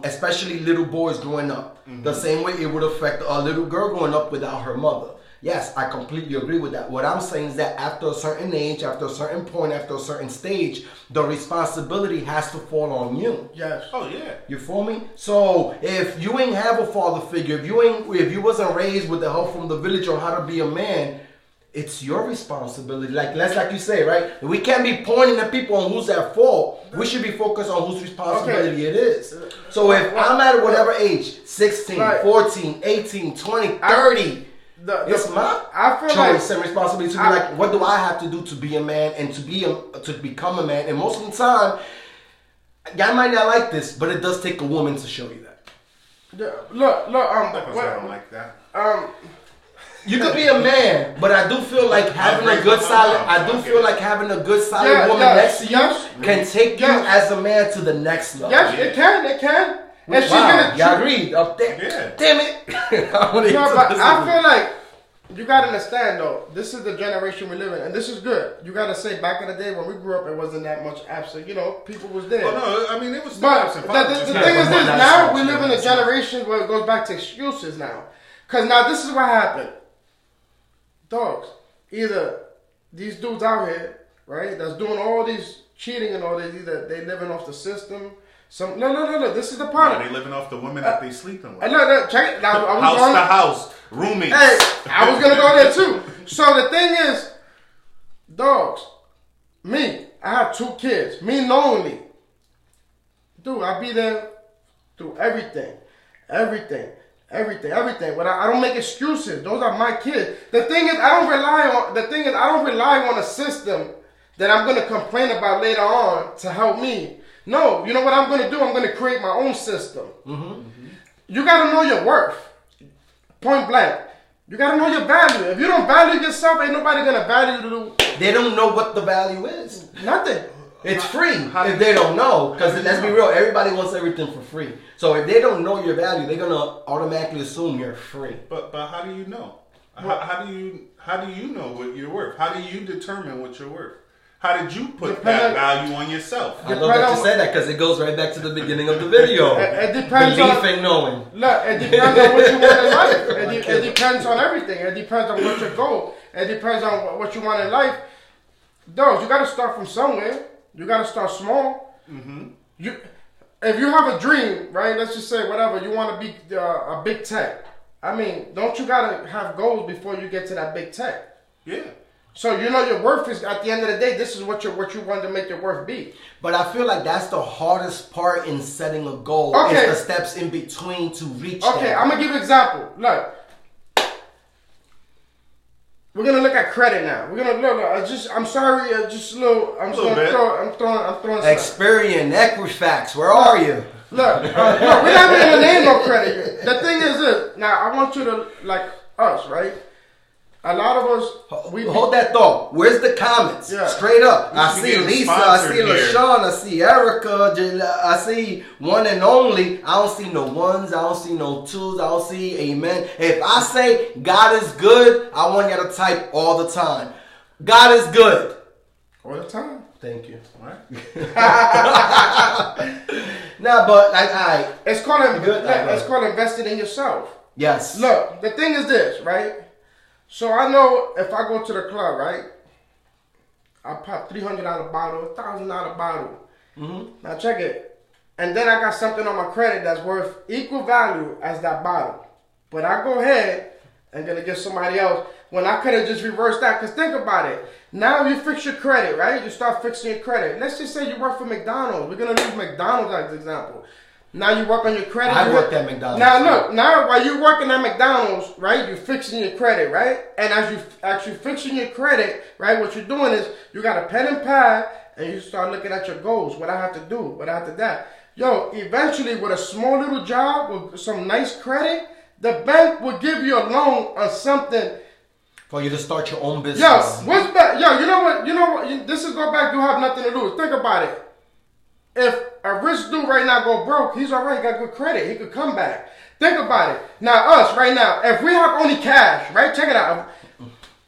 especially little boys growing up. The same way it would affect a little girl growing up without her mother. Yes, I completely agree with that. What I'm saying is that after a certain age, after a certain point, after a certain stage, the responsibility has to fall on you. Yes. Oh yeah. You feel me? So if you ain't have a father figure, if you wasn't raised with the help from the village on how to be a man, it's your responsibility. Like you say, right? We can't be pointing at people on who's at fault. We should be focused on whose responsibility it is. So if I'm at whatever age, 16, 14, 18, 20, 30, it's my choice and responsibility to be like, what do I have to do to be a man and to become a man? And most of the time, y'all might not like this, but it does take a woman to show you that. Look, I don't like that. You could be a man, but I do feel like having a good solid woman next to you can take you as a man to the next level. Yes, it can. And she's gonna. Y'all agreed up there. Yeah. Damn it. I feel like you gotta understand though. This is the generation we live in, and this is good. You gotta say back in the day when we grew up, it wasn't that much absent. You know, people was there. Oh no, I mean it was. But the thing is this: now we live in a generation where it goes back to excuses now. Cause now this is what happened. Dogs, either these dudes out here, right, that's doing all these cheating and all this, either they living off the system. No. This is the problem. Yeah, they living off the women that they sleeping with. No, check it. Now, house to house, roommates. Hey, I was gonna go there too. So the thing is, dogs. Me, I have 2 kids. Me knowingly, dude, I be there through everything. But I don't make excuses. Those are my kids. The thing is, I don't rely on a system that I'm gonna complain about later on to help me. No, you know what I'm gonna do? I'm gonna create my own system. You gotta know your worth. Point blank. You gotta know your value. If you don't value yourself, ain't nobody gonna value you. They don't know what the value is. Nothing. It's free if they don't know. Because let's be real, everybody wants everything for free. So if they don't know your value, they're gonna automatically assume you're free. But how do you know? How do you know what you're worth? How do you determine what you're worth? How did you put that value on yourself? I love that you said that because it goes right back to the beginning of the video. It depends Belief and knowing. Look, it depends on what you want in life. It depends on everything. It depends on what your goal. It depends on what you want in life. Those you got to start from somewhere. You got to start small. If you have a dream, right? Let's just say whatever you want to be a big tech. I mean, don't you got to have goals before you get to that big tech? Yeah. So you know your worth is at the end of the day. This is what you want to make your worth be. But I feel like that's the hardest part in setting a goal. Okay. It's the steps in between to reach. Okay, I'm gonna give you an example. Look, we're gonna look at credit now. We're gonna look. I'm sorry. Just a little. I'm throwing. Experian, Equifax. Where are you? Look, we're not even gonna name no credit yet. The thing is this. Now I want you to like us, right? A lot of us... Hold that thought. Where's the comments? Yeah. Straight up. I see Lisa, I see LaShawn, I see Erica, I see one and only. I don't see no ones, I don't see no twos, I don't see amen. If I say God is good, I want you to type all the time. God is good. All the time. Thank you. All right. Nah, but like, it's called investing in yourself. Yes. Look, the thing is this, right? So I know if I go to the club, right, I pop $300 bottle, $1,000 bottle. Now check it. And then I got something on my credit that's worth equal value as that bottle. But I go ahead and gonna give somebody else when I could have just reversed that. Because think about it. Now you fix your credit, right? You start fixing your credit. Let's just say you work for McDonald's. We're gonna use McDonald's as an example. Now you work on your credit. I worked at McDonald's. Now look, now while you're working at McDonald's, right, you're fixing your credit, right? And as you fixing your credit, right, what you're doing is you got a pen and pad and you start looking at your goals. What I have to do, what I have to that. Yo, eventually with a small little job with some nice credit, the bank will give you a loan on something. For you to start your own business. Yo, what's back? Yo, you know what? This is go back. You have nothing to do. Think about it. If a rich dude right now go broke, he's already got good credit. He could come back. Think about it. Now us right now, if we have only cash, right? Check it out.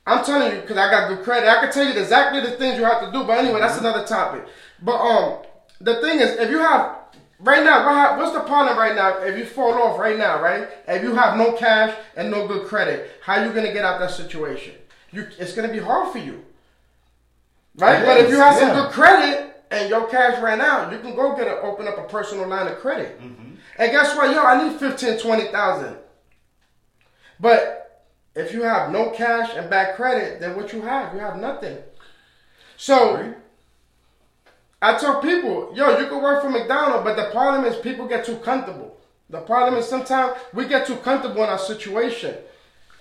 I'm telling you, because I got good credit. I can tell you exactly the things you have to do. But anyway, that's another topic. But the thing is, if you have right now, what's the problem right now? If you fall off right now, right? If you have no cash and no good credit, how you gonna get out that situation? It's gonna be hard for you, right? But if you have some good credit and your cash ran out, you can go open up a personal line of credit. Mm-hmm. And guess what? Yo, I need 15, 20,000. But if you have no cash and bad credit, then what you have nothing. So I tell people, yo, you can work for McDonald's, but the problem is people get too comfortable. The problem is sometimes we get too comfortable in our situation.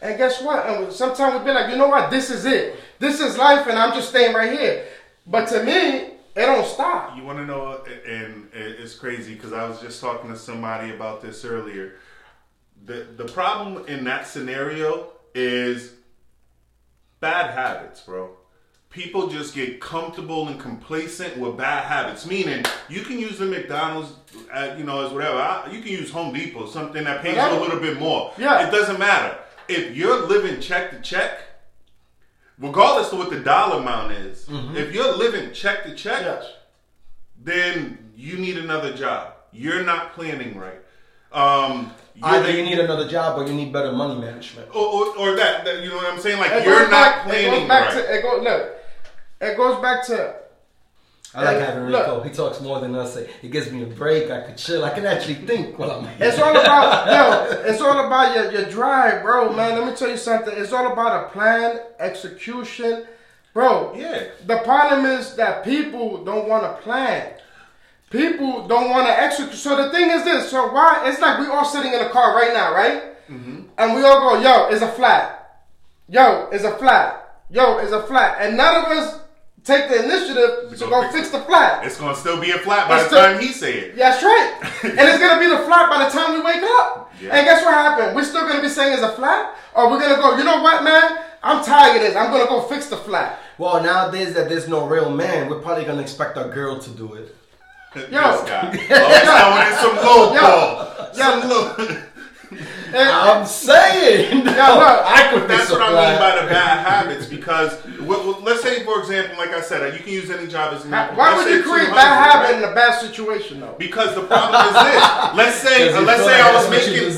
And guess what? And sometimes we be like, you know what? This is it. This is life, and I'm just staying right here. But to me, it don't stop. You want to know, and it's crazy because I was just talking to somebody about this earlier. The problem in that scenario is bad habits, bro. People just get comfortable and complacent with bad habits. Meaning, you can use the McDonald's, as whatever. You can use Home Depot, something that pays you a little bit more. Yeah. It doesn't matter. If you're living check to check, regardless of what the dollar amount is, if you're living check to check, then you need another job. You're not planning right. Either you need another job or you need better money management. Or that, you know what I'm saying? Like, you're not planning right. It goes back to... I like having Rico. He talks more than us. It gives me a break. I could chill. I can actually think while I'm here. It's all about, it's all about your drive, bro, man. Let me tell you something. It's all about a plan, execution. Bro, the problem is that people don't want to plan. People don't want to execute. So the thing is this. So why? It's like we all sitting in a car right now, right? Mm-hmm. And we all go, yo, it's a flat. Yo, it's a flat. Yo, it's a flat. And none of us take the initiative to go fix the flat. It's going to still be a flat by the time he say it. Yeah, that's right. And it's going to be the flat by the time we wake up. Yeah. And guess what happened? We're still going to be saying it's a flat? Or we're going to go, you know what, man? I'm tired of this. I'm going to go fix the flat. Well, nowadays that there's no real man, we're probably going to expect our girl to do it. This guy. Always some low. I'm saying. That's what I mean by the bad habits. Because let's say, for example, like I said, you can use any job as an example. Why would you create bad habit in a bad situation, though? Because the problem is this. Let's say I was making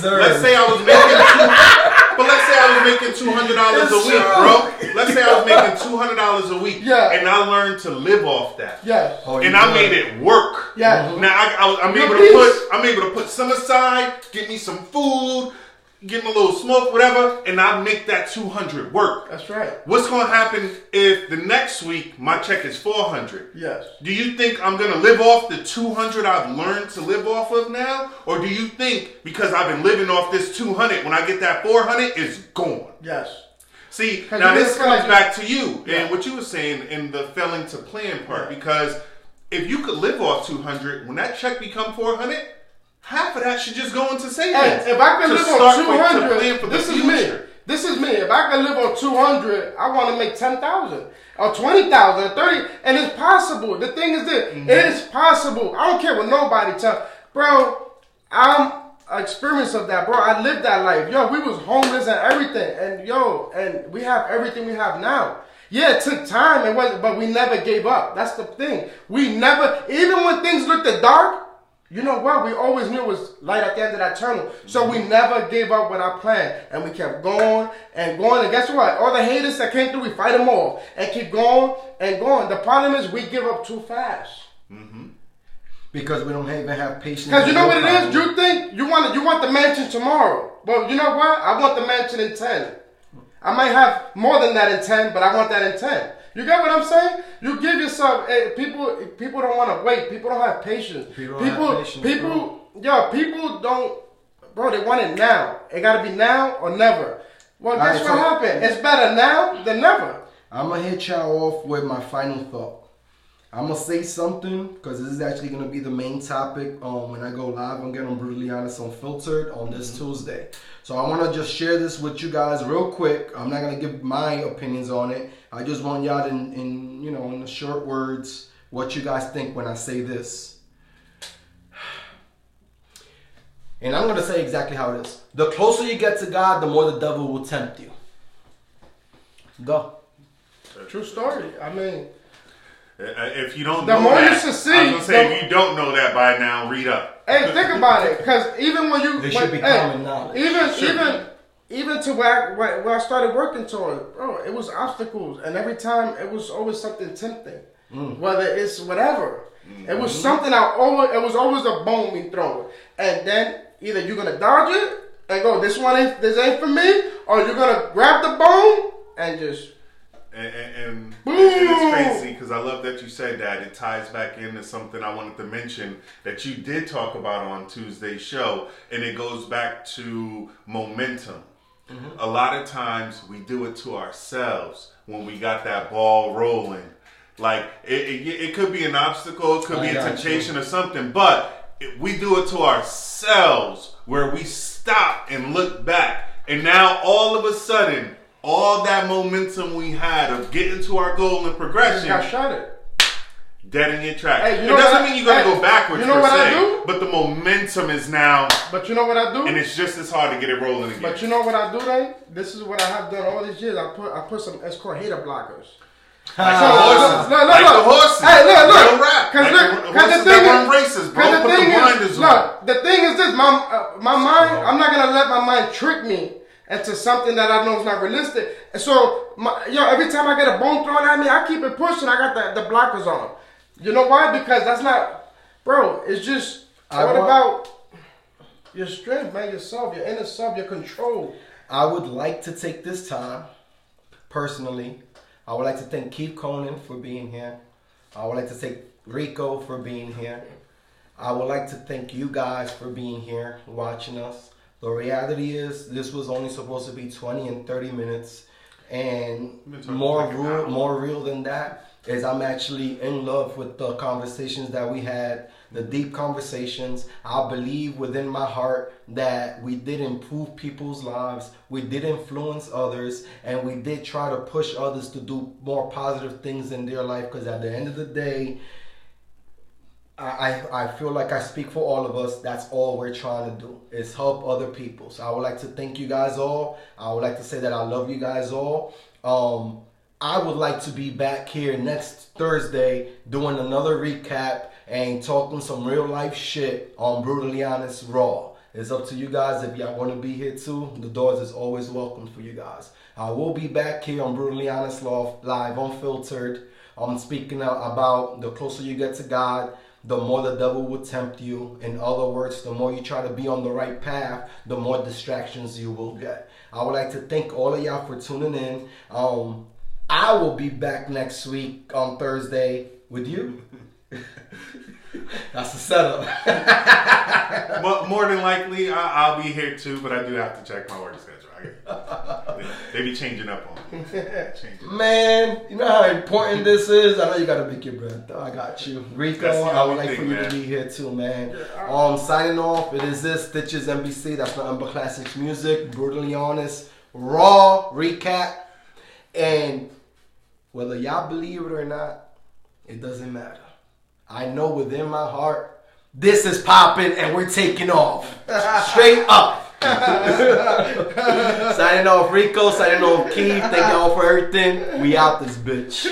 $200 a week, bro. Let's say I was making $200 a week, and I learned to live off that. Yeah. And I made it work. Yeah. Now I'm able to put some aside, get me some food, get me a little smoke, whatever, and I make that $200 work. That's right. What's going to happen if the next week my check is $400? Yes. Do you think I'm going to live off the $200 I've learned to live off of now? Or do you think because I've been living off this $200, when I get that $400, it's gone? Yes. See, now this comes back to you and what you were saying in the failing to plan part. Because if you could live off $200, when that check become $400, half of that should just go into savings. Hey, if I can live on $200, this is me. If I can live on $200, I want to make $10,000 or $20,000 or $30,000, and it's possible. The thing is this: it is possible. I don't care what nobody tell, bro. I'm experience of that, bro. I lived that life. Yo, we was homeless and everything, and we have everything we have now. Yeah, it took time, but we never gave up. That's the thing. We never, even when things looked dark. You know what? We always knew it was light at the end of that tunnel. So we never gave up with our plan. And we kept going and going. And guess what? All the haters that came through, we fight them off. And keep going and going. The problem is we give up too fast. Mm-hmm. Because we don't even have patience. Because you know what it is? You think you want the mansion tomorrow. Well, you know what? I want the mansion in 10. I might have more than that in 10, but I want that in 10. You get what I'm saying? You give yourself. People don't want to wait. People don't have patience. People don't. Bro, they want it now. It got to be now or never. Well, guess what happened? It's better now than never. I'm gonna hit y'all off with my final thought. I'm gonna say something because this is actually gonna be the main topic when I go live on Getting Brutally Honest Unfiltered on this Tuesday. So I want to just share this with you guys real quick. I'm not gonna give my opinions on it. I just want y'all in the short words what you guys think when I say this. And I'm gonna say exactly how it is. The closer you get to God, the more the devil will tempt you. Go. True story. I mean, If you don't the know more that, you succeed, I was gonna say if you don't know that by now, read up. Hey, think about it, because even when you, It should be common knowledge. Even to where I started working toward, bro, it was obstacles, and every time it was always something tempting, whether it's whatever. It was something it was always a bone we throw, and then either you're gonna dodge it and go, this ain't for me, or you're gonna grab the bone and just. And it's crazy because I love that you said that. It ties back into something I wanted to mention that you did talk about on Tuesday's show, and it goes back to momentum. Mm-hmm. A lot of times we do it to ourselves when we got that ball rolling. Like it could be an obstacle, it could be a temptation or something, but we do it to ourselves where we stop and look back, and now all of a sudden, all that momentum we had of getting to our goal and progression got shot dead in your track. Hey, it doesn't mean you're going to go backwards, you know what I do? But the momentum is now. But you know what I do? And it's just as hard to get it rolling again. But you know what I do, then? This is what I have done all these years. I put some, it's called hater blockers. Like the horses. The horses. Hey, look. Real rap. Because the thing is, races, bro. Put the blinders on. Look, the thing is this. My mind, I'm not going to let my mind trick me into something that I know is not realistic. And so, every time I get a bone thrown at me, I keep it pushing. I got the blockers on. You know why? Because that's not, bro, it's just about your strength, man, yourself, your inner self, your control. I would like to take this time, personally. I would like to thank Keith Conan for being here. I would like to thank Rico for being here. I would like to thank you guys for being here, watching us. The reality is, this was only supposed to be 20 and 30 minutes. And more real than that is I'm actually in love with the conversations that we had, the deep conversations. I believe within my heart that we did improve people's lives, we did influence others, and we did try to push others to do more positive things in their life, because at the end of the day, I feel like I speak for all of us. That's all we're trying to do, is help other people. So I would like to thank you guys all. I would like to say that I love you guys all. I would like to be back here next Thursday doing another recap and talking some real life shit on Brutally Honest Raw. It's up to you guys if y'all want to be here too. The doors is always welcome for you guys. I will be back here on Brutally Honest Live, unfiltered. I'm speaking about the closer you get to God, the more the devil will tempt you. In other words, the more you try to be on the right path, the more distractions you will get. I would like to thank all of y'all for tuning in. I will be back next week on Thursday with you. That's the setup. Well, more than likely, I'll be here too, but I do have to check my work schedule. They be changing up on me. Man, you know how important this is? I know you got to make your breath. I got you. Rico, I would like for you to be here too, man. Signing off, it is this, Stitches NBC. That's nothing but classics music. Brutally Honest, Raw, recap. And whether y'all believe it or not, it doesn't matter. I know within my heart, this is popping and we're taking off. Straight up. Signing off Rico, signing off Keith. Thank y'all for everything. We out this bitch.